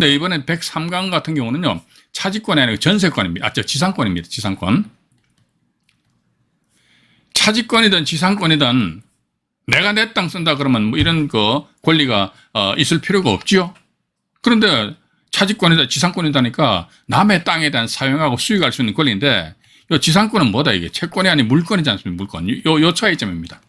근데 이번에 103강 같은 경우는요, 차지권이 아니고 전세권입니다. 지상권입니다. 지상권. 차지권이든 지상권이든 내가 내 땅 쓴다 그러면 뭐 이런 그 권리가 있을 필요가 없지요. 그런데 차지권이다 지상권이다니까 남의 땅에 대한 사용하고 수익할 수 있는 권리인데, 이 지상권은 뭐다 이게 채권이 아닌 물권이지 않습니까? 물권. 요 차이점입니다.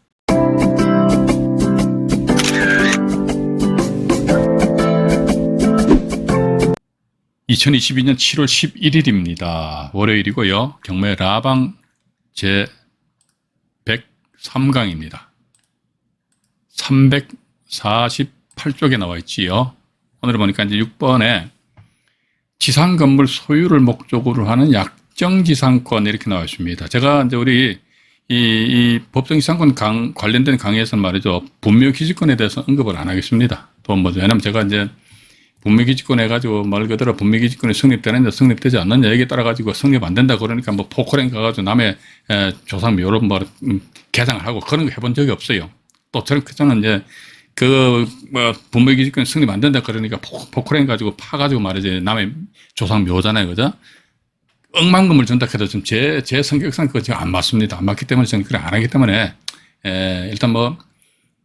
(2022년 7월 11일입니다) 월요일이고요. 경매 라방 제 103강입니다. 348쪽에 나와 있지요. 오늘 보니까 이제 6번에 지상 건물 소유를 목적으로 하는 약정지상권 이렇게 나와 있습니다. 제가 이제 우리 이 법정지상권 관련된 강의에서는 말이죠, 분묘기지권에 대해서 언급을 안 하겠습니다. 또 뭐죠? 왜냐면 제가 이제 분묘기지권 해가지고 말 그대로 분묘기지권이 성립되느냐 성립되지 않느냐 여기에 따라 가지고 성립 안 된다 그러니까 뭐 포크랭 가가지고 남의 조상 묘로 뭐 개장을 하고 그런 거 해본 적이 없어요. 또 저는 이제 뭐 분묘기지권 성립 안 된다 그러니까 포크랭 가지고 파가지고 말이지 남의 조상 묘잖아요, 그죠? 억만금을 준다 해도 좀 제 성격상 그거 지금 안 맞습니다. 안 맞기 때문에 저는 그래 안 하기 때문에 일단 뭐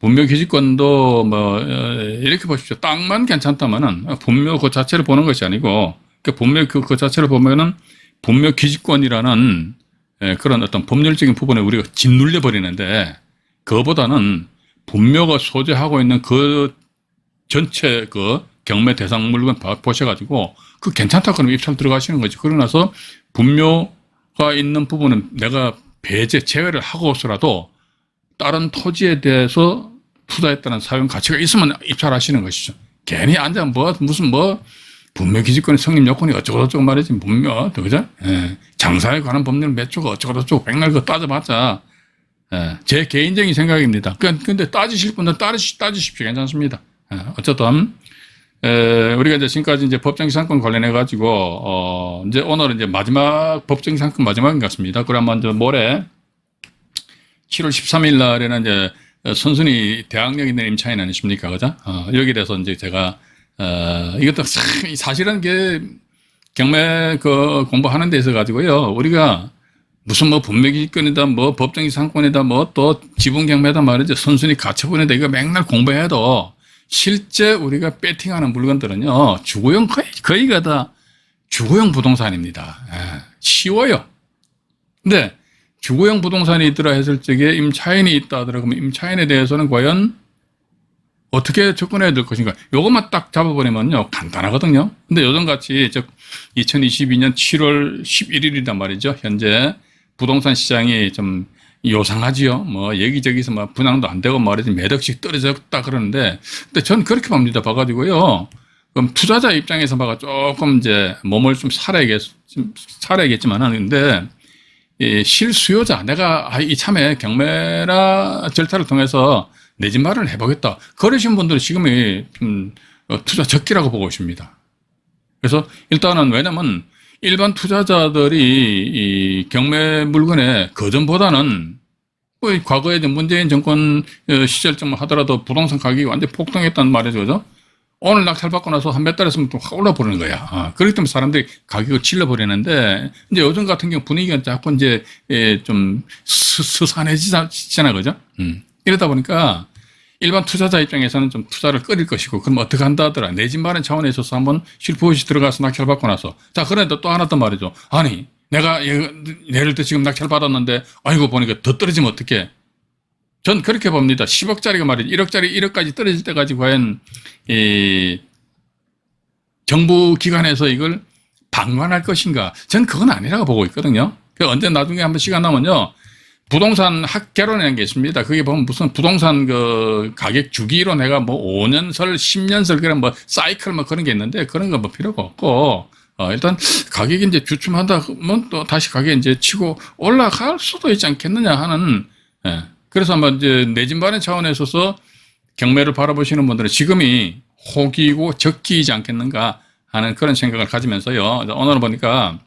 분묘기지권도 뭐 이렇게 보십시오. 땅만 괜찮다면은 분묘 그 자체를 보는 것이 아니고 분묘 그 자체를 보면은 분묘기지권이라는 그런 어떤 법률적인 부분에 우리가 짓눌려 버리는데, 그거보다는 분묘가 소재하고 있는 그 전체 그 경매 대상 물건 보셔가지고 그 괜찮다 그러면 입찰 들어가시는 거지. 그러고 나서 분묘가 있는 부분은 내가 제외를 하고서라도 다른 토지에 대해서 투자했다는 사용 가치가 있으면 입찰하시는 것이죠. 괜히 앉아 무슨 분묘기지권의 성립 요건이 어쩌고저쩌고 말이지, 분묘, 그죠? 장사에 관한 법률 몇 조가 어쩌고저쩌고 백날 그거 따져봤자, 제 개인적인 생각입니다. 근데 따지실 분들 따지십시오. 괜찮습니다. 어쨌든, 우리가 이제 지금까지 이제 법정지상권 관련해가지고, 이제 오늘은 이제 마지막 법정지상권 마지막인 것 같습니다. 그러면 이제 모레 7월 13일 날에는 이제 선순위 대학력 있는 임차인 아니십니까? 그죠? 여기에 대해서 이제 제가, 이것도 사실은 경매 공부하는 데 있어 가지고요. 우리가 무슨 뭐 분묘기지권이다, 뭐 법정지상권이다, 뭐 또 지분경매다 말이죠. 선순위 가처분이다. 이거 맨날 공부해도 실제 우리가 배팅하는 물건들은요, 주거용 거의가 다 주거용 부동산입니다. 쉬워요. 근데 주거용 부동산이 있더라 했을 적에 임차인이 있다 하더라 그러면 임차인에 대해서는 과연 어떻게 접근해야 될 것인가? 요것만 딱 잡아버리면요, 간단하거든요. 근데 요즘같이 2022년 7월 11일이란 말이죠. 현재 부동산 시장이 좀 요상하지요. 뭐 여기저기서 뭐 분양도 안 되고 말이지 매덕씩 떨어졌다 그러는데, 근데 전 그렇게 봅니다. 봐가지고요. 그럼 투자자 입장에서 봐가 조금 이제 몸을 좀 살아야겠지만은, 근데 실수요자, 내가 이참에 경매나 절차를 통해서 내 집 마련을 해보겠다, 그러신 분들은 지금이 좀 투자 적기라고 보고 있습니다. 그래서 일단은 왜냐면 일반 투자자들이 이 경매 물건의 거전보다는 뭐 과거에 문재인 정권 시절쯤 하더라도 부동산 가격이 완전히 폭등했단 말이죠. 그죠? 오늘 낙찰받고 나서 한 몇 달 있으면 또 확 올라버리는 거야. 그렇기 때문에 사람들이 가격을 질러버리는데, 이제 요즘 같은 경우 분위기가 자꾸 이제 좀 스산해지잖아. 그죠? 이러다 보니까 일반 투자자 입장에서는 좀 투자를 꺼릴 것이고, 그럼 어떻게 한다 하더라. 내 집 마련 차원에 있어서 한번 실포시 들어가서 낙찰받고 나서. 자, 그런데 또 하나 더 말이죠. 아니, 내가 예를 들어 지금 낙찰받았는데, 아이고, 보니까 더 떨어지면 어떡해. 전 그렇게 봅니다. 10억짜리가 말이죠. 1억짜리 1억까지 떨어질 때까지 과연 정부 기관에서 이걸 방관할 것인가? 전 그건 아니라고 보고 있거든요. 언제 나중에 한번 시간 나면요, 부동산 학개론이라는 게 있습니다. 그게 보면 무슨 부동산 가격 주기로 내가 뭐 5년설, 10년설 그런 뭐 사이클 뭐 그런 게 있는데, 그런 거 뭐 필요가 없고, 일단 가격이 이제 주춤한다면 또 다시 가격이 이제 치고 올라갈 수도 있지 않겠느냐 하는, 그래서 아마 이제 내 집 마련 차원에 있어서 경매를 바라보시는 분들은 지금이 호기고 적기이지 않겠는가 하는 그런 생각을 가지면서요. 오늘 보니까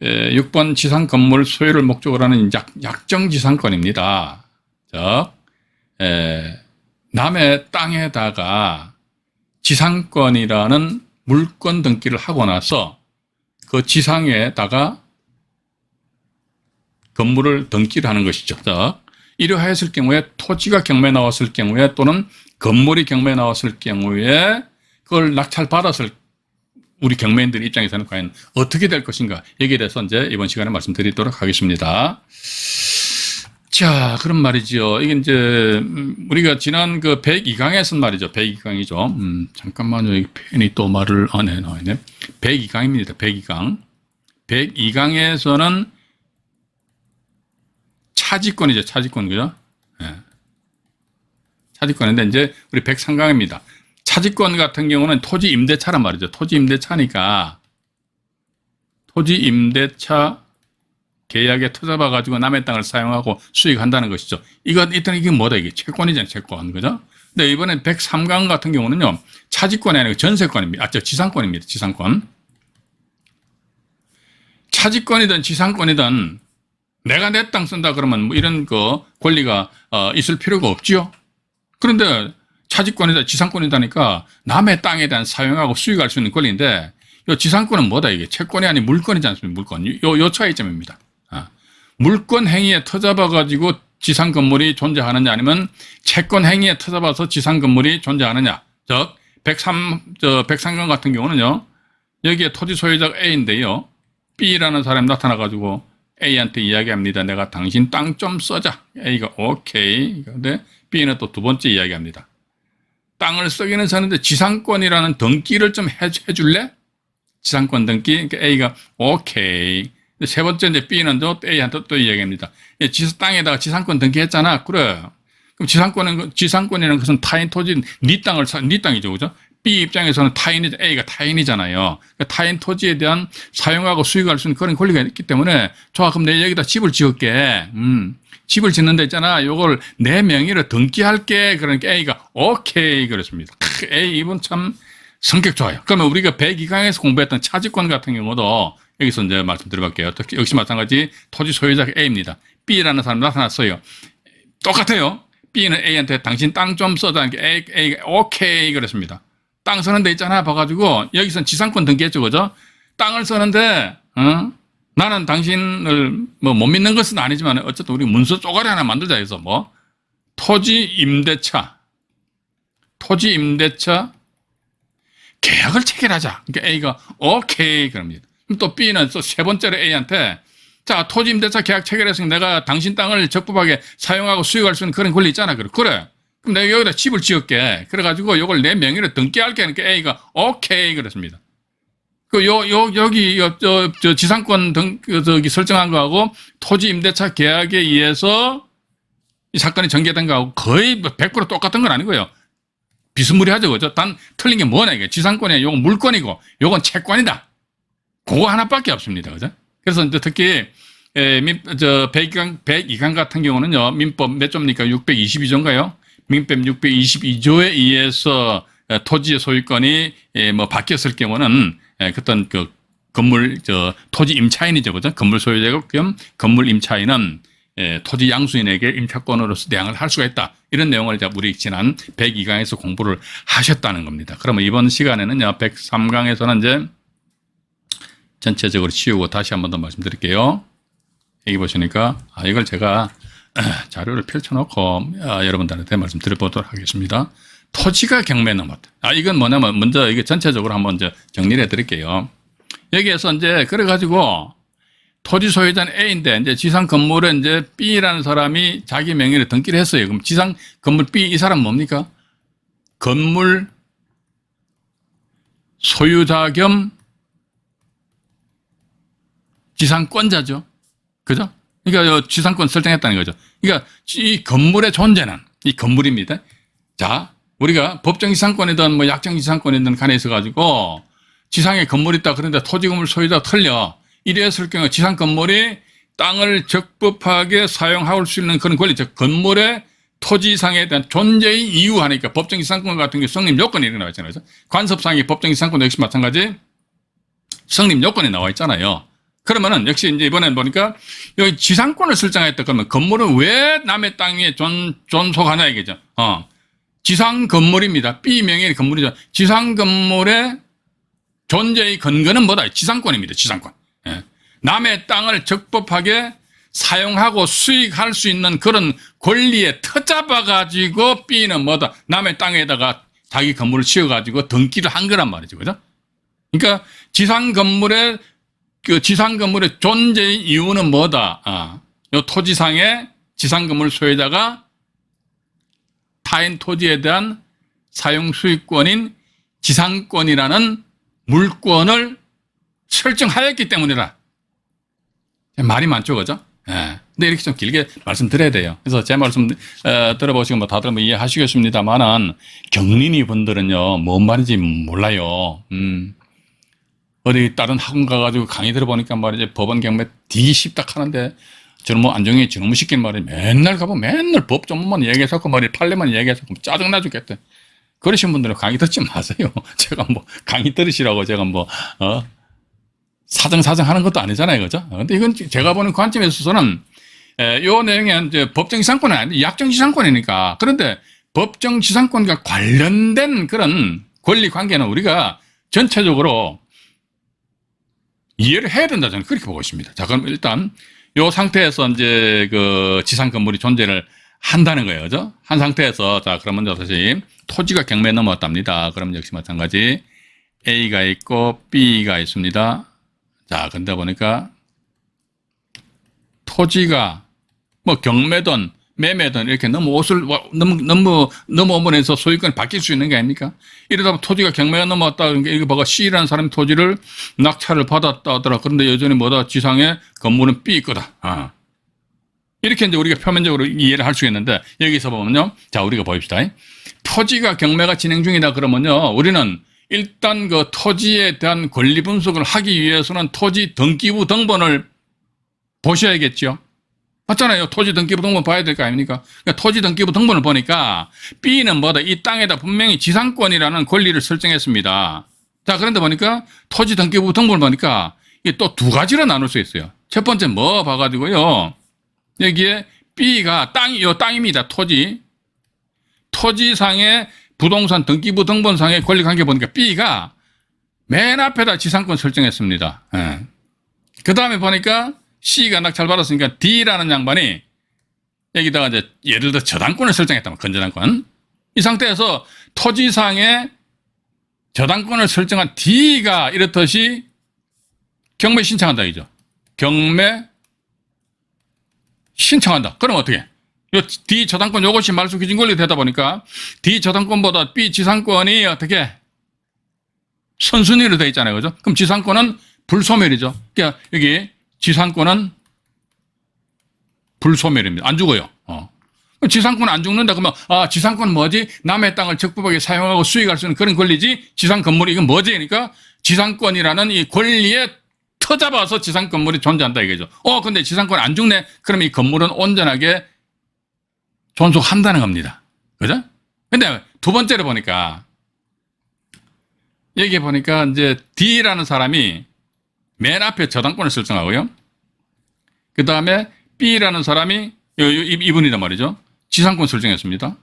6번 지상 건물 소유를 목적으로 하는 약정지상권입니다. 즉, 남의 땅에다가 지상권이라는 물권 등기를 하고 나서 그 지상에다가 건물을 등기를 하는 것이죠. 자, 이러하였을 경우에 토지가 경매에 나왔을 경우에 또는 건물이 경매에 나왔을 경우에 그걸 낙찰받았을 우리 경매인들 입장에서는 과연 어떻게 될 것인가 여기에 대해서 이제 이번 시간에 말씀드리도록 하겠습니다. 자, 그런 말이죠. 이게 이제 우리가 지난 그 102강에서 말이죠. 102강이죠. 잠깐만요. 이 펜이 또 말을 안 해 나와있네. 102강입니다. 102강. 102강에서는 차지권이죠. 차지권, 그죠? 예. 차지권인데 이제 우리 103강입니다. 차지권 같은 경우는 토지 임대차란 말이죠. 토지 임대차니까 토지 임대차 계약에 터잡아 가지고 남의 땅을 사용하고 수익한다는 것이죠. 일단 이게 뭐다 이게 채권이잖아요. 채권, 그죠? 근데 이번엔 103강 같은 경우는요. 차지권이 아니고 전세권입니다. 지상권입니다. 지상권. 차지권이든 지상권이든 내가 내 땅 쓴다 그러면 뭐 이런 그 권리가 있을 필요가 없지요. 그런데 차지권이다 지상권이다니까 남의 땅에 대한 사용하고 수익할 수 있는 권리인데 이 지상권은 뭐다 이게 채권이 아닌 물권이지 않습니까? 물권. 요 차이점입니다. 물권 행위에 터잡아 가지고 지상 건물이 존재하느냐 아니면 채권 행위에 터잡아서 지상 건물이 존재하느냐. 즉 103강 같은 경우는요. 여기에 토지 소유자가 A인데요. B라는 사람이 나타나 가지고 A한테 이야기합니다. 내가 당신 땅 좀 써자. A가 오케이. 근데 B는 또 두 번째 이야기합니다. 땅을 쓰기는 쓰는데 지상권이라는 등기를 좀 해줄래? 지상권 등기. 그러니까 A가 오케이. 세 번째 이제 B는 또 A한테 또 이야기합니다. 땅에다가 지상권 등기했잖아. 그래. 그럼 지상권이라는 것은 타인 토지, 네 땅이죠, 그죠? B 입장에서는 A가 타인이잖아요. 그러니까 타인 토지에 대한 사용하고 수익할 수 있는 그런 권리가 있기 때문에 좋아, 그럼 내 여기다 집을 지을게. 집을 짓는 데 있잖아. 요걸 내 명의로 등기할게. 그러니까 A가 오케이 그랬습니다. A 이분 참 성격 좋아요. 그러면 우리가 102강에서 공부했던 차지권 같은 경우도 여기서 이제 말씀드려볼게요. 역시 마찬가지 토지 소유자가 A입니다. B라는 사람이 나타났어요. 똑같아요. B는 A한테 당신 땅 좀 써자는 게 A가 오케이 그랬습니다. 땅 쓰는 데 있잖아 봐가지고 여기선 지상권 등기했죠, 그죠? 땅을 쓰는데 나는 당신을 뭐 못 믿는 것은 아니지만 어쨌든 우리 문서 쪼가리 하나 만들자 해서 뭐 토지 임대차 계약을 체결하자. 그러니까 A가 오케이 그럽니다. 그럼 또 B는 또 세 번째로 A한테 자, 토지 임대차 계약 체결했으니 내가 당신 땅을 적법하게 사용하고 수익할 수 있는 그런 권리 있잖아. 그래. 그럼 내가 여기다 집을 지을게. 그래가지고 이걸 내 명의로 등기할게. 하니까 A가 오케이 그랬습니다. 여기 지상권 설정한 거하고 토지 임대차 계약에 의해서 이 사건이 전개된 거하고 거의 100% 똑같은 건 아니고요. 비스무리하죠, 그죠? 단 틀린 게 뭐냐 이게 지상권이 요건 물권이고 요건 채권이다. 그거 하나밖에 없습니다, 그죠? 그래서 이제 특히 102강 같은 경우는요, 민법 몇 조입니까? 622조인가요? 민법 622조에 의해서 토지의 소유권이 뭐 바뀌었을 경우는 그떤 그 건물 토지 임차인이죠, 그죠? 건물 소유자가 겸 건물 임차인은 토지 양수인에게 임차권으로서 대항을 할 수가 있다. 이런 내용을 우리 지난 102강에서 공부를 하셨다는 겁니다. 그러면 이번 시간에는요, 103강에서는 이제 전체적으로 치우고 다시 한 번 더 말씀드릴게요. 여기 보시니까 이걸 제가 자료를 펼쳐놓고 여러분들한테 말씀드려보도록 하겠습니다. 토지가 경매에 넘었다. 이건 뭐냐면 먼저 이게 전체적으로 한번 이제 정리를 해드릴게요. 여기에서 이제 그래가지고 토지 소유자는 A인데 이제 지상 건물에 이제 B라는 사람이 자기 명의로 등기를 했어요. 그럼 지상 건물 B 이 사람 뭡니까? 건물 소유자 겸 지상권자죠. 그죠? 그러니까 지상권 설정했다는 거죠. 그러니까 이 건물의 존재는 이 건물입니다. 자, 우리가 법정 지상권이든 뭐 약정 지상권이든 간에 있어 가지고 지상에 건물이 있다 그런데 토지 건물 소유자가 틀려. 이랬을 경우 지상 건물이 땅을 적법하게 사용할 수 있는 그런 권리, 즉 건물의 토지상에 대한 존재의 이유 하니까 법정 지상권 같은 게 성립 요건이 이렇게 나와 있잖아요. 관습상의 법정 지상권 역시 마찬가지 성립 요건이 나와 있잖아요. 그러면은 역시 이제 이번에 보니까 여기 지상권을 설정했다 그러면 건물은 왜 남의 땅에 존속하냐 이거죠. 지상 건물입니다. B 명의의 건물이죠. 지상 건물에 존재의 근거는 뭐다? 지상권입니다. 지상권. 예. 남의 땅을 적법하게 사용하고 수익할 수 있는 그런 권리에 터잡아가지고 B는 뭐다? 남의 땅에다가 자기 건물을 지어가지고 등기를 한 거란 말이죠. 그죠? 그러니까 지상 건물의 존재의 이유는 뭐다? 요 토지상의 지상 건물 소유자가 타인 토지에 대한 사용 수익권인 지상권이라는 물권을 설정하였기 때문이다. 말이 많죠, 그죠? 예. 근데 이렇게 좀 길게 말씀드려야 돼요. 그래서 제 말씀 들어보시고 뭐 다들 뭐 이해하시겠습니다만은 경린이 분들은요 뭔 말인지 몰라요. 어디 다른 학원 가가지고 강의 들어보니까 말이지 법원 경매 되게 쉽다 하는데 저는 뭐 안정이 저놈 시킨 말이 맨날 가보면 맨날 법 전문만 얘기해서 말이 판례만 얘기해서 짜증나 죽겠대. 그러신 분들은 강의 듣지 마세요. 제가 뭐 강의 들으시라고 제가 뭐 사정사정 하는 것도 아니잖아요. 그죠? 근데 이건 제가 보는 관점에 있어서는 요 내용이 이제 법정지상권은 아닌데 약정지상권이니까. 그런데 법정지상권과 관련된 그런 권리관계는 우리가 전체적으로 이해를 해야 된다. 저는 그렇게 보고 있습니다. 자, 그럼 일단 요 상태에서 이제 그 지상 건물이 존재를 한다는 거예요. 그죠? 한 상태에서 자, 그러면 다시 토지가 경매에 넘어왔답니다. 그럼 역시 마찬가지 A가 있고 B가 있습니다. 자, 근데 보니까 토지가 뭐 경매든 매매든 이렇게 넘어오면 해서 소유권이 바뀔 수 있는 게 아닙니까? 이러다 보면 토지가 경매가 넘어왔다. 그러니까 이거 봐가 C라는 사람이 토지를 낙찰을 받았다 하더라. 그런데 여전히 뭐다? 지상에 건물은 B 거다. 이렇게 이제 우리가 표면적으로 이해를 할 수 있는데 여기서 보면요. 자, 우리가 보입시다. 토지가 경매가 진행 중이다 그러면요. 우리는 일단 그 토지에 대한 권리 분석을 하기 위해서는 토지 등기부 등본을 보셔야겠죠. 맞잖아요. 토지 등기부 등본 봐야 될 거 아닙니까? 그러니까 토지 등기부 등본을 보니까 B는 뭐다? 이 땅에다 분명히 지상권이라는 권리를 설정했습니다. 자, 그런데 보니까 토지 등기부 등본을 보니까 이게 또 두 가지로 나눌 수 있어요. 첫 번째 뭐 봐가지고요. 여기에 B가 땅입니다. 토지상의 부동산 등기부 등본상의 권리관계 보니까 B가 맨 앞에다 지상권 설정했습니다. 예. 그 다음에 보니까 C가 낙찰 받았으니까 D라는 양반이 여기다가 이제 예를 들어 저당권을 설정했다면 건저당권. 이 상태에서 토지상의 저당권을 설정한 D가 이렇듯이 경매 신청한다 이죠. 경매 신청한다. 그럼 어떻게? 요 D 저당권 요것이 말소 기준 권리 되다 보니까 D 저당권보다 B 지상권이 어떻게 선순위로 되어 있잖아요. 그죠? 그럼 지상권은 불소멸이죠. 그러니까 여기 지상권은 불소멸입니다. 안 죽어요. 지상권은 안 죽는다 그러면 지상권은 뭐지? 남의 땅을 적법하게 사용하고 수익할 수 있는 그런 권리지. 지상 건물이 이건 뭐지? 그러니까 지상권이라는 이 권리에 터잡아서 지상 건물이 존재한다 이거죠. 근데 지상권이 안 죽네. 그럼 이 건물은 온전하게 존속한다는 겁니다. 그죠? 근데 두 번째로 보니까 여기 보니까 이제 D라는 사람이 맨 앞에 저당권을 설정하고요. 그 다음에 B라는 사람이 이분이란 말이죠. 지상권 설정했습니다.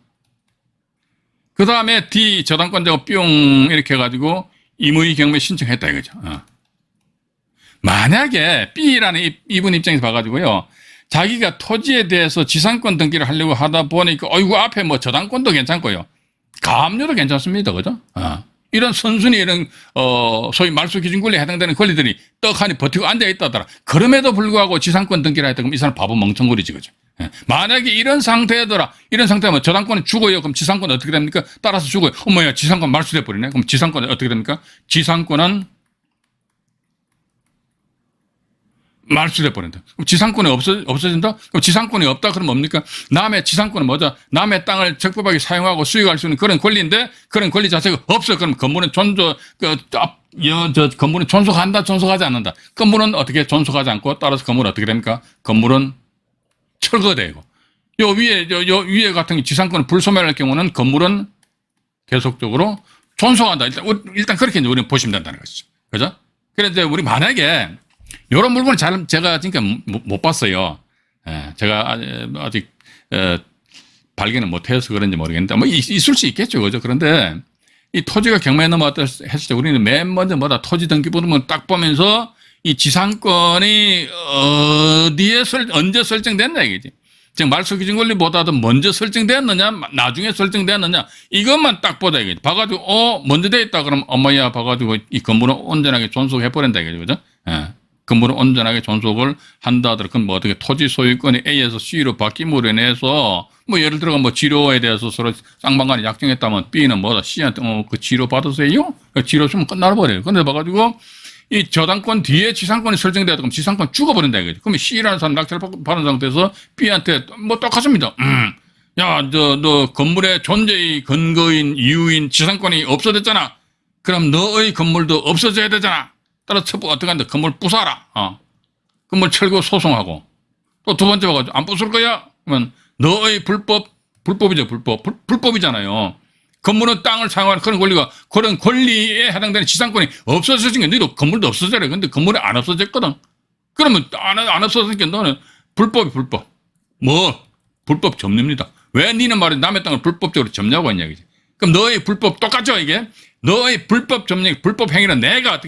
그 다음에 D 저당권 되고 뿅 이렇게 해가지고 임의 경매 신청했다 이거죠. 만약에 B라는 이분 입장에서 봐가지고요. 자기가 토지에 대해서 지상권 등기를 하려고 하다 보니까 어이구 앞에 뭐 저당권도 괜찮고요. 가압류도 괜찮습니다. 그죠? 이런 선순위 이런 소위 말소 기준 권리에 해당되는 권리들이 떡하니 버티고 앉아있다더라. 그럼에도 불구하고 지상권 등기를 했다. 그럼 이 사람 바보 멍청거리지. 그죠? 만약에 이런 상태더라. 이런 상태면 저당권이 죽어요. 그럼 지상권 어떻게 됩니까? 따라서 죽어요. 어머야 지상권 말소돼 버리네. 그럼 지상권 어떻게 됩니까? 지상권은 말소돼 버린다. 그럼 지상권이 없어진다? 그럼 지상권이 없다? 그럼 뭡니까? 남의 지상권은 뭐죠? 남의 땅을 적법하게 사용하고 수익할 수 있는 그런 권리인데 그런 권리 자체가 없어요. 그럼 건물은 건물은 존속한다? 존속하지 않는다? 건물은 어떻게 존속하지 않고 따라서 건물은 어떻게 됩니까? 건물은 철거되고. 요 위에 같은 지상권을 불소멸할 경우는 건물은 계속적으로 존속한다. 일단 그렇게 이제 우리는 보시면 된다는 것이죠. 그죠? 그런데 우리 만약에 이런 물건을 제가 지금 못 봤어요. 제가 아직 발견을 못 해서 그런지 모르겠는데, 뭐, 있을 수 있겠죠. 그죠? 그런데 이 토지가 경매에 넘어왔다 했을 때 우리는 맨 먼저 뭐다 토지 등기부등본 딱 보면서 이 지상권이 어디에 언제 설정됐나 이거지. 즉 말소기준권리보다도 먼저 설정됐느냐 나중에 설정됐느냐 이것만 딱 보자 이거지. 봐가지고 먼저 돼 있다 그러면 어머야 봐가지고 이 건물은 온전하게 존속해버린다 이거죠. 그죠? 예. 건물은 온전하게 존속을 한다 하더라도 그건 뭐 어떻게 토지 소유권이 A에서 C로 바뀜으로 인해서 뭐 예를 들어 뭐 지료에 대해서 서로 쌍방간에 약정했다면 B는 뭐다 C한테 그 지료 받으세요? 지료 주면 끝나버려요. 근데 봐가지고 이 저당권 뒤에 지상권이 설정되었다 그럼 지상권 죽어버린다 이거지. 그러면 C라는 사람 낙찰 받은 상태에서 B한테 뭐 똑같습니다. 야, 너 건물의 존재의 근거인 이유인 지상권이 없어졌잖아. 그럼 너의 건물도 없어져야 되잖아. 따라서 첩부 어떻게 한다. 건물 부숴라. 건물 철거 소송하고. 또 두 번째 와가지고 안 부술 거야? 그러면 너의 불법이죠. 불법이잖아요. 건물은 땅을 사용하는 그런 권리에 해당되는 지상권이 없어졌으니까 너희도 건물도 없어져라. 근데 건물이 안 없어졌거든. 그러면 안 없어졌으니까 너는 불법. 뭐? 불법 점유입니다. 왜 니는 말이 남의 땅을 불법적으로 점유하고 있냐, 이게. 그럼 너의 불법 똑같죠, 이게? 너의 불법 점유, 불법 행위는 내가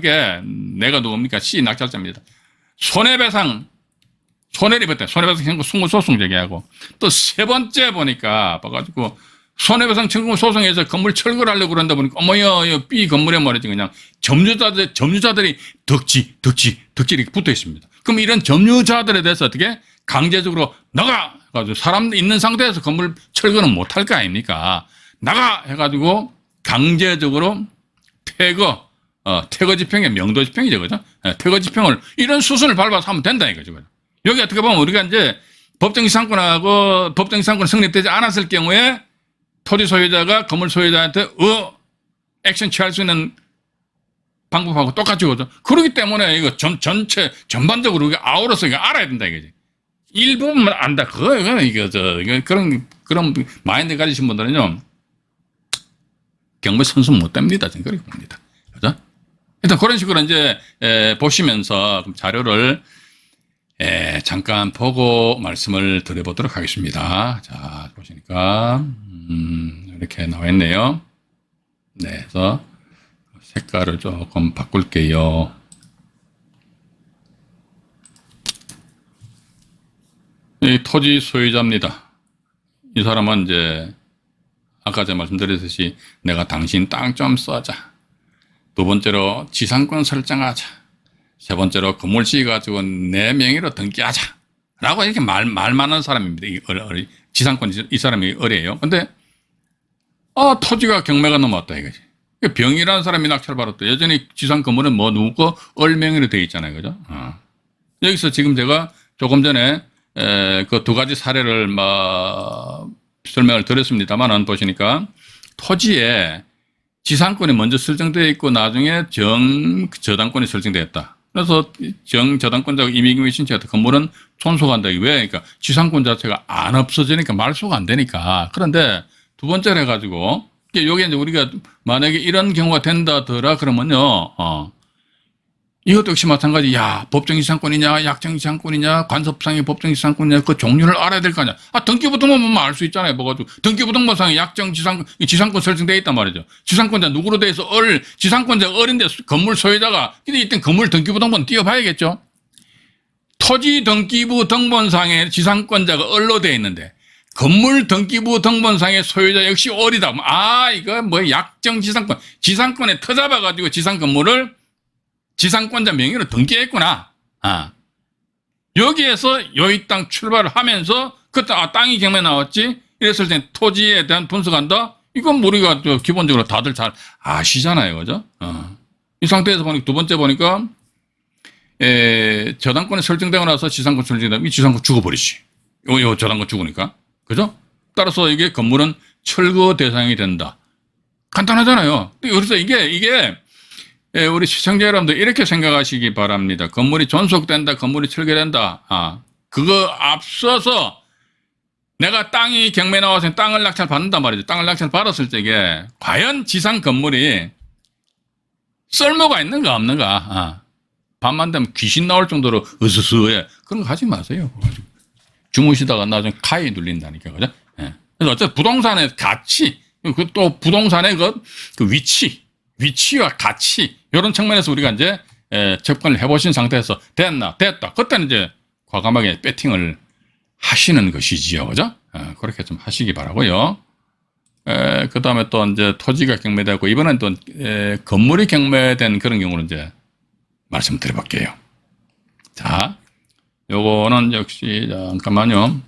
누굽니까? C 낙찰자입니다. 손해배상 청구 소송 제기하고 또 세 번째 보니까 봐가지고 손해배상 청구 소송에서 건물 철거를 하려고 그런다 보니까 어머야 B 건물에 말이지 그냥 점유자들이 덕지 이렇게 붙어 있습니다. 그럼 이런 점유자들에 대해서 어떻게 강제적으로 나가 가지고 사람 있는 상태에서 건물 철거는 못할 거 아닙니까? 나가 해가지고 강제적으로 퇴거 집행의 명도 집행이죠, 그죠? 퇴거 집행을 이런 수순을 밟아서 하면 된다 이거죠. 여기 어떻게 보면 우리가 이제 법정지상권 성립되지 않았을 경우에 토지 소유자가 건물 소유자한테 액션 취할 수 있는 방법하고 똑같죠, 그죠? 그렇기 때문에 이거 전반적으로 우리가 아우러서 이거 알아야 된다 이거지. 일부분만 안다. 그런 마인드 가지신 분들은요, 경매 선수 못 됩니다. 저는 그렇게 봅니다. 그죠? 일단 그런 식으로 이제, 보시면서 자료를, 잠깐 보고 말씀을 드려보도록 하겠습니다. 자, 보시니까, 이렇게 나와 있네요. 네, 그래서 색깔을 조금 바꿀게요. 이 토지 소유자입니다. 이 사람은 이제 아까 제가 말씀드렸듯이 내가 당신 땅 좀 써자. 두 번째로 지상권 설정하자. 세 번째로 건물시 가지고 내 명의로 등기하자. 라고 이렇게 말 많은 사람입니다. 지상권 이 사람이 어려요. 근데 토지가 경매가 넘어왔다 이거지. 병이라는 사람이 낙찰받았다. 여전히 지상 건물은 뭐 누구 거 얼명의로 되어 있잖아요. 그죠? 여기서 지금 제가 조금 전에 그 두 가지 사례를 설명을 드렸습니다만은 보시니까 토지에 지상권이 먼저 설정되어 있고 나중에 저당권이 설정되었다. 그래서 저당권자가 이미 신청했다. 건물은 존속한다. 왜? 그러니까 지상권 자체가 안 없어지니까 말소가 안 되니까. 그런데 두 번째로 해가지고 여기 이제 우리가 만약에 이런 경우가 된다더라 그러면요, 이것도 역시 마찬가지. 야, 법정지상권이냐, 약정지상권이냐, 관습상의 법정지상권이냐, 그 종류를 알아야 될 거 아니야. 등기부등본 보면 알 수 있잖아요. 뭐가지고 등기부등본상에 지상권 설정되어 있단 말이죠. 지상권자 누구로 돼 있어? 지상권자가 어린데 건물 소유자가 근데 이때 건물 등기부등본 띄워봐야겠죠. 토지 등기부등본상에 지상권자가 을로 돼 있는데 건물 등기부등본상의 소유자 역시 을이다. 이거 뭐 약정지상권, 지상권에 터잡아가지고 지상건물을 지상권자 명의로 등기했구나. 여기에서 여기 땅 출발을 하면서 그때 땅이 경매 나왔지. 이랬을 때 토지에 대한 분석한다. 이건 우리가 기본적으로 다들 잘 아시잖아요, 그죠? 이 상태에서 보니까 두 번째 보니까 저당권이 설정되고 나서 지상권 설정되면 이 지상권 죽어버리지. 요 저당권 죽으니까, 그죠? 따라서 이게 건물은 철거 대상이 된다. 간단하잖아요. 그래서 이게 우리 시청자 여러분들 이렇게 생각하시기 바랍니다. 건물이 존속된다, 건물이 철거된다. 그거 앞서서 내가 땅이 경매 나와서 땅을 낙찰 받는단 말이죠. 땅을 낙찰 받았을 때 과연 지상 건물이 쓸모가 있는가 없는가. 밤만 되면 귀신 나올 정도로 으스스해. 그런 거 하지 마세요. 주무시다가 나중에 카이 눌린다니까, 그죠? 그래서 어쨌든 부동산의 가치, 그 또 부동산의 그 위치와 가치, 이런 측면에서 우리가 이제 접근을 해보신 상태에서 됐다. 그때는 이제 과감하게 배팅을 하시는 것이지요. 그죠? 그렇게 좀 하시기 바라고요. 그 다음에 또 이제 토지가 경매되고, 이번엔 또 건물이 경매된 그런 경우는 이제 말씀드려 볼게요. 자, 요거는 역시, 잠깐만요.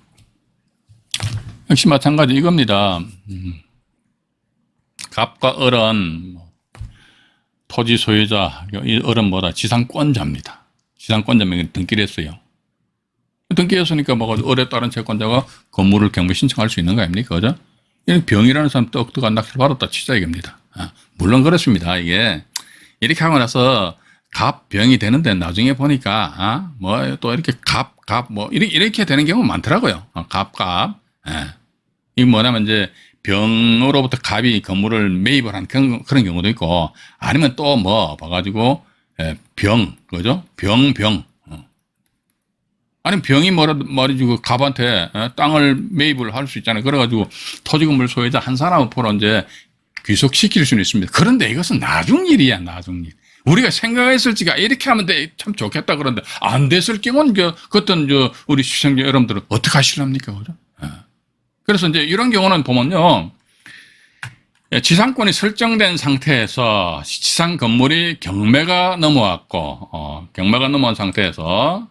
역시 마찬가지 이겁니다. 갑과 을은 토지 소유자, 이 을은 뭐다? 지상권자입니다. 지상권자면 등기를 했어요. 등기했으니까 뭐 을에 따른 채권자가 건물을 경매 신청할 수 있는 거 아닙니까? 그죠? 이런 병이라는 사람 떡떡한 낙찰 받았다 치자 이겁니다. 물론 그렇습니다. 이게 이렇게 하고 나서 갑, 병이 되는데 나중에 보니까 뭐 또 이렇게 갑, 뭐 이렇게 되는 경우가 많더라고요. 갑. 이게 뭐냐면 이제 병으로부터 갑이 건물을 매입을 한 그런 경우도 있고, 아니면 또 뭐 봐가지고 병, 그죠? 병. 아니면 병이 말이지 그 갑한테 땅을 매입을 할 수 있잖아요. 그래가지고 토지건물 소유자 한 사람 앞으로 이제 귀속시킬 수는 있습니다. 그런데 이것은 나중 일이야, 나중 일. 우리가 생각했을지가 이렇게 하면 참 좋겠다 그런데 안 됐을 경우는 그것은 우리 시청자 여러분들은 어떻게 하시랍니까, 그죠? 그래서 이제 이런 경우는 보면요, 지상권이 설정된 상태에서 지상 건물이 경매가 넘어왔고, 경매가 넘어온 상태에서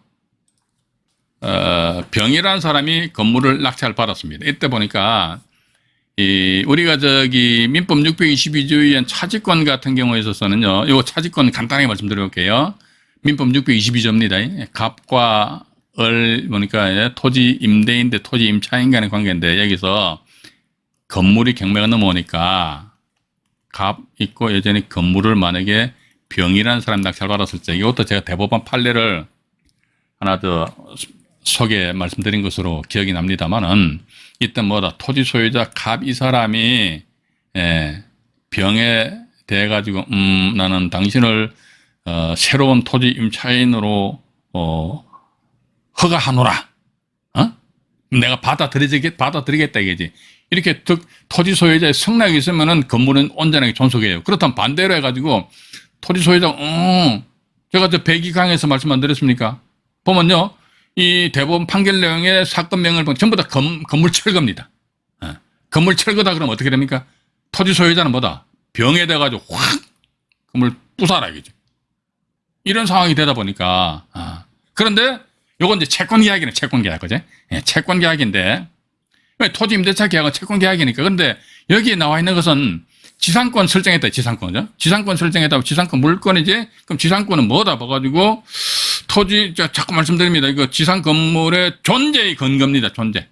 병이라는 사람이 건물을 낙찰 받았습니다. 이때 보니까 우리가 민법 622조의 차지권 같은 경우에 있어서는요, 요 차지권 간단하게 말씀드려볼게요. 민법 622조입니다. 갑과 을 보니까 토지 임대인 대 토지 임차인 간의 관계인데, 여기서 건물이 경매가 넘어오니까 갑 있고 예전에 건물을 만약에 병이라는 사람 낙찰 받았을 때, 이것도 제가 대법원 판례를 하나 더 소개 말씀드린 것으로 기억이 납니다만은, 이때 뭐다, 토지 소유자 갑 이 사람이 병에 대해 가지고 나는 당신을 새로운 토지 임차인으로 허가하노라. 내가 받아들이겠다 이거지. 이렇게 토지 소유자의 승낙이 있으면은 건물은 온전하게 존속해요. 그렇다면 반대로 해가지고 토지 소유자, 제가 배기강에서 말씀 안 드렸습니까? 보면요, 이 대법원 판결 내용의 사건명을 보면 전부 다 건물 철거입니다. 건물 철거다 그러면 어떻게 됩니까? 토지 소유자는 뭐다? 병에 대가지고 확 건물 부숴라 이거죠. 이런 상황이 되다 보니까, 그런데 요건 이제 채권 계약이네, 채권 계약, 그제? 채권 계약인데, 토지 임대차 계약은 채권 계약이니까. 근데 여기에 나와 있는 것은 지상권 설정했다, 지상권이죠? 지상권 설정했다고 지상권 물건이지? 그럼 지상권은 뭐다 봐가지고, 토지, 자꾸 말씀드립니다. 이거 지상 건물의 존재의 근거입니다, 존재.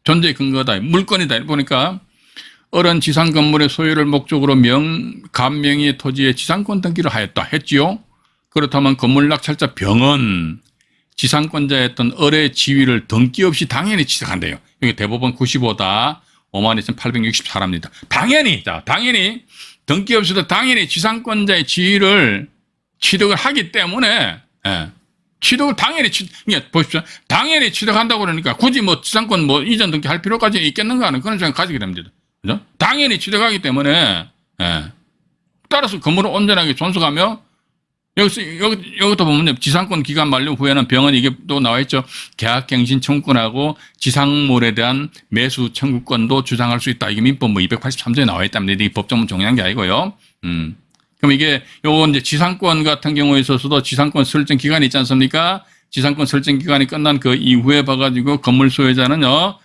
존재의 근거다, 물건이다. 보니까, 어른 지상 건물의 소유를 목적으로 갑명의 토지에 지상권 등기를 하였다 했지요? 그렇다면 건물 낙찰자 병은 지상권자였던 을의 지위를 등기 없이 당연히 취득한대요. 여기 대법원 95다 52,864입니다. 당연히 등기 없이도 당연히 지상권자의 지위를 취득을 하기 때문에, 취득을 당연히 보십시오. 당연히 취득한다고 그러니까 굳이 뭐 지상권 이전 등기 할 필요까지 있겠는가 하는 그런 생각 가지게 됩니다. 그죠? 당연히 취득하기 때문에, 따라서 건물을 온전하게 존속하며, 여기도 보면 지상권 기간 만료 후에는 병은 이게 또 나와 있죠. 계약갱신 청구권하고 지상물에 대한 매수 청구권도 주장할 수 있다. 이게 민법 283조에 나와 있답니다. 이게 법정문 정리한 게 아니고요. 그럼 이게 요거 이제 지상권 같은 경우에 있어서도 지상권 설정 기간이 있지 않습니까? 지상권 설정 기간이 끝난 그 이후에 봐가지고 건물 소유자는요,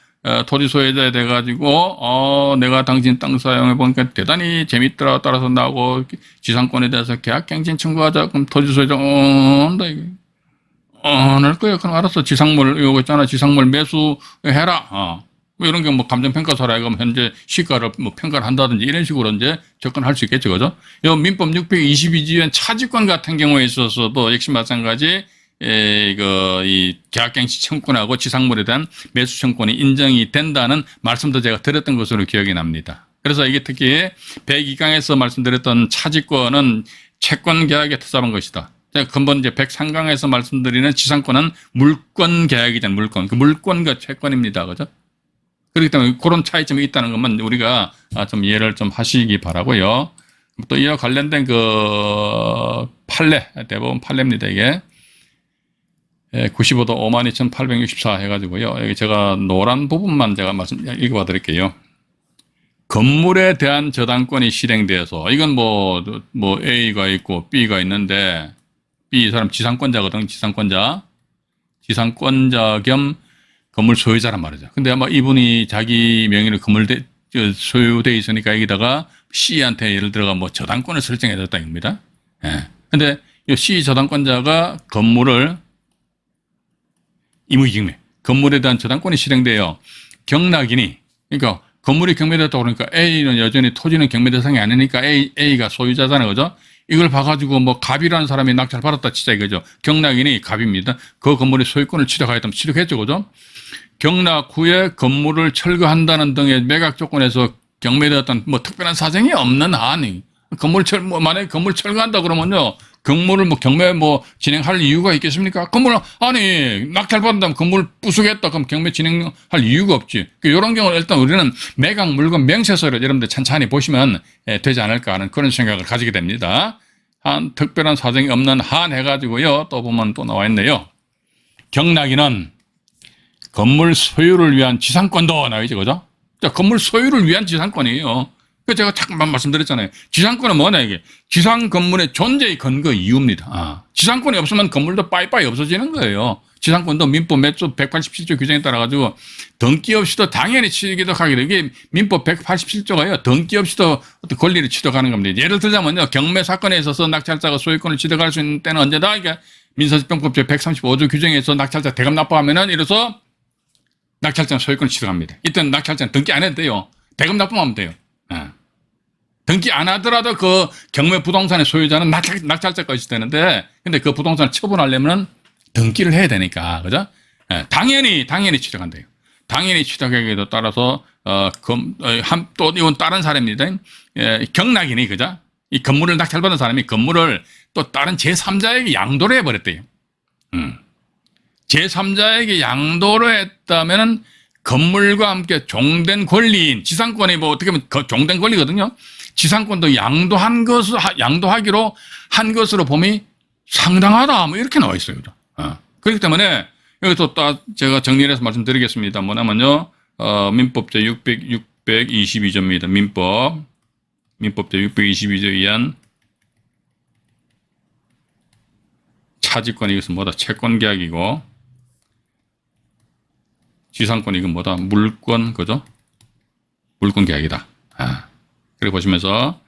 토지 소유자에 돼가지고, 내가 당신 땅 사용해 보니까 대단히 재밌더라. 따라서 나하고 지상권에 대해서 계약갱신 청구하자. 그럼 토지 소유자, 나 이거, 낼 거야. 그럼 알았어. 지상물, 요거 있잖아. 지상물 매수해라. 뭐 이런 게 감정평가서라. 이거 현재 시가를 평가를 한다든지 이런 식으로 이제 접근할 수 있겠죠. 그죠? 요 민법 622조의 차지권 같은 경우에 있어서도 역시 마찬가지, 이 계약갱신 청구권하고 지상물에 대한 매수 청구권이 인정이 된다는 말씀도 제가 드렸던 것으로 기억이 납니다. 그래서 이게 특히 102강에서 말씀드렸던 차지권은 채권 계약에 특수한 것이다. 제가 근본 이제 103강에서 말씀드리는 지상권은 물권 계약이잖아요. 물권. 그 물권과 채권입니다. 그죠? 그렇기 때문에 그런 차이점이 있다는 것만 우리가 좀 이해를 좀 하시기 바라고요. 또 이와 관련된 그 판례, 대법원 판례입니다, 이게. 95도 52,864 해가지고요. 여기 제가 노란 부분만 제가 읽어봐 드릴게요. 건물에 대한 저당권이 실행되어서, 이건 뭐 A가 있고 B가 있는데, B 사람 지상권자거든, 지상권자 겸 건물 소유자란 말이죠. 근데 아마 이분이 자기 명의로 건물 소유돼 있으니까 여기다가 C한테 예를 들어가 뭐 저당권을 설정해 줬다 이겁니다. 예. 근데 이 C 저당권자가 건물을 임의경매, 건물에 대한 저당권이 실행돼요. 경락이니, 그러니까 건물이 경매됐다고 그러니까 A는 여전히 토지는 경매 대상이 아니니까 A가 소유자잖아요. 그죠? 이걸 봐가지고 뭐 갑이라는 사람이 낙찰 받았다 치자 이거죠. 경락인이 갑입니다. 그 건물의 소유권을 취득하였다면 취득했죠. 그죠? 경락 후에 건물을 철거한다는 등의 매각 조건에서 경매되었던 뭐 특별한 사정이 없는 한이 만약에 건물 철거한다 그러면요. 경매 진행할 이유가 있겠습니까? 낙찰 받는다면 건물 부수겠다. 그럼 경매 진행할 이유가 없지. 이런 경우는 일단 우리는 매각 물건 명세서를 여러분들 천천히 보시면 되지 않을까 하는 그런 생각을 가지게 됩니다. 한 특별한 사정이 없는 한 해가지고요. 또 보면 또 나와 있네요. 경락인은 건물 소유를 위한 지상권도 나와 있죠. 그죠? 건물 소유를 위한 지상권이에요. 제가 잠깐만 말씀드렸잖아요. 지상권은 뭐냐 이게. 지상 건물의 존재의 근거 이유입니다. 지상권이 없으면 건물도 빠이빠이 없어지는 거예요. 지상권도 민법 몇 조 187조 규정에 따라 가지고 등기 없이도 당연히 취득하게 돼. 이게 민법 187조가요. 등기 없이도 어떤 권리를 취득하는 겁니다. 예를 들자면요. 경매 사건에 있어서 낙찰자가 소유권을 취득할 수 있는 때는 언제다? 이게 민사집행법 제 135조 규정에서 낙찰자 대금 납부하면은 이래서 낙찰자는 소유권을 취득합니다. 이때는 낙찰자는 등기 안 해도 돼요. 대금 납부하면 돼요. 등기 안 하더라도 그 경매 부동산의 소유자는 낙찰자가 있어야 되는데, 근데 그 부동산을 처분하려면 등기를 해야 되니까, 그죠? 당연히 취득한대요. 당연히 취득하기에 따라서, 또 이건 다른 사례입니다. 경락이니, 그죠? 이 건물을 낙찰받은 사람이 건물을 또 다른 제3자에게 양도를 해버렸대요. 제3자에게 양도를 했다면은 건물과 함께 종된 권리인, 지상권이 뭐 어떻게 보면 종된 권리거든요. 지상권도 양도하기로 한 것으로 봄이 상당하다. 뭐 이렇게 나와 있어요. 그렇기 때문에 여기서 또 제가 정리를 해서 말씀드리겠습니다. 뭐냐면요. 민법 제 622조입니다. 민법 제 622조에 의한 차지권 이것은 뭐다? 채권 계약이고 지상권 이건 뭐다? 물권, 그죠? 물권 계약이다. 그리고 보시면서,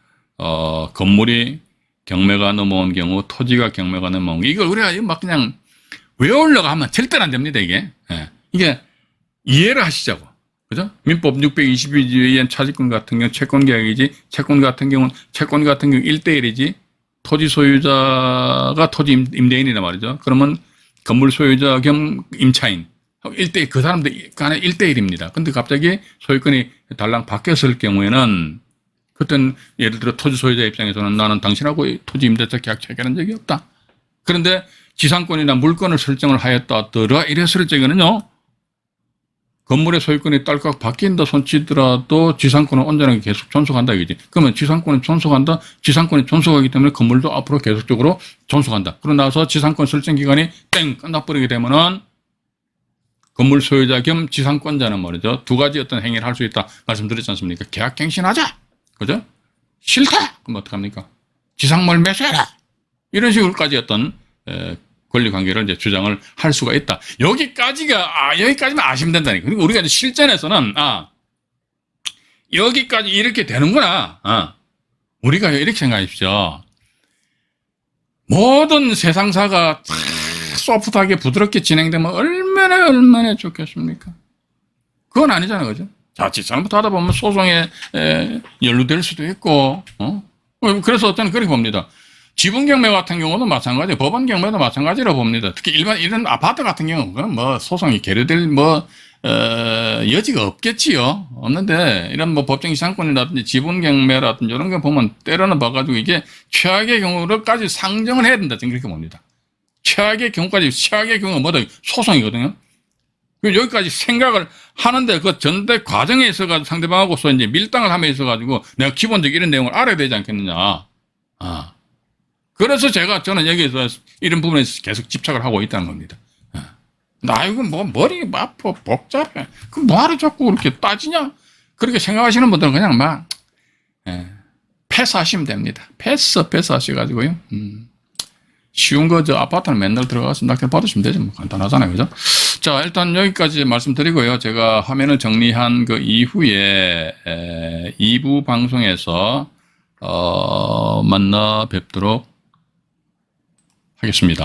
건물이 경매가 넘어온 경우, 토지가 경매가 넘어온 경우, 이걸 우리가 막 그냥 외우려고 하면 절대로 안 됩니다, 이게. 이게 이해를 하시자고. 그죠? 민법 622조에 의한 차지권 같은 경우 채권 계약이지, 채권 같은 경우 1대1이지, 토지 소유자가 토지 임대인이란 말이죠. 그러면 건물 소유자 겸 임차인. 1대1, 그 사람들 간에 1대1입니다. 근데 갑자기 소유권이 달랑 바뀌었을 경우에는, 그땐 예를 들어 토지 소유자 입장에서는 나는 당신하고 토지 임대차 계약 체결한 적이 없다. 그런데 지상권이나 물권을 설정을 하였다더라 이랬을 적에는요, 건물의 소유권이 딸깍 바뀐다 손치더라도 지상권은 온전하게 계속 존속한다 이거지. 그러면 지상권은 존속한다. 지상권이 존속하기 때문에 건물도 앞으로 계속적으로 존속한다. 그러고 나서 지상권 설정 기간이 땡 끝나버리게 되면은 건물 소유자 겸 지상권자는 말이죠. 두 가지 어떤 행위를 할 수 있다 말씀드렸지 않습니까? 계약 갱신하자. 그죠? 싫다. 그럼 어떡합니까? 지상물 매수해라. 이런 식으로까지 어떤 권리 관계를 이제 주장을 할 수가 있다. 여기까지만 아시면 된다니까. 그리고 우리가 이제 실전에서는 여기까지 이렇게 되는구나. 우리가 이렇게 생각하십시오. 모든 세상사가 소프트하게 부드럽게 진행되면 얼마나 좋겠습니까? 그건 아니잖아요. 그죠? 자칫 잘못하다 보면 소송에 연루될 수도 있고, 그래서 저는 그렇게 봅니다. 지분 경매 같은 경우도 마찬가지, 법원 경매도 마찬가지로 봅니다. 특히 이런 아파트 같은 경우는 뭐 소송이 계류될 여지가 없겠지요. 없는데 이런 뭐 법정 이상권이라든지 지분 경매라든지 이런 거 보면 때로는 봐가지고 이게 최악의 경우를까지 상정을 해야 된다. 저는 그렇게 봅니다. 최악의 경우가 뭐다? 소송이거든요. 여기까지 생각을 하는데 그 전대 과정에 있어가지고 상대방하고서 이제 밀당을 함에 있어가지고 내가 기본적 이런 내용을 알아야 되지 않겠느냐. 아. 그래서 저는 여기에서 이런 부분에 계속 집착을 하고 있다는 겁니다. 나 이거 뭐 머리 아파 복잡해. 그 뭐하러 자꾸 그렇게 따지냐? 그렇게 생각하시는 분들은 그냥 막 패스하시면 됩니다. 패스하셔가지고요. 쉬운 거 저 아파트는 맨날 들어가서 낙찰 받으시면 되죠. 뭐 간단하잖아요, 그죠? 자, 일단 여기까지 말씀드리고요. 제가 화면을 정리한 그 이후에 2부 방송에서 만나 뵙도록 하겠습니다.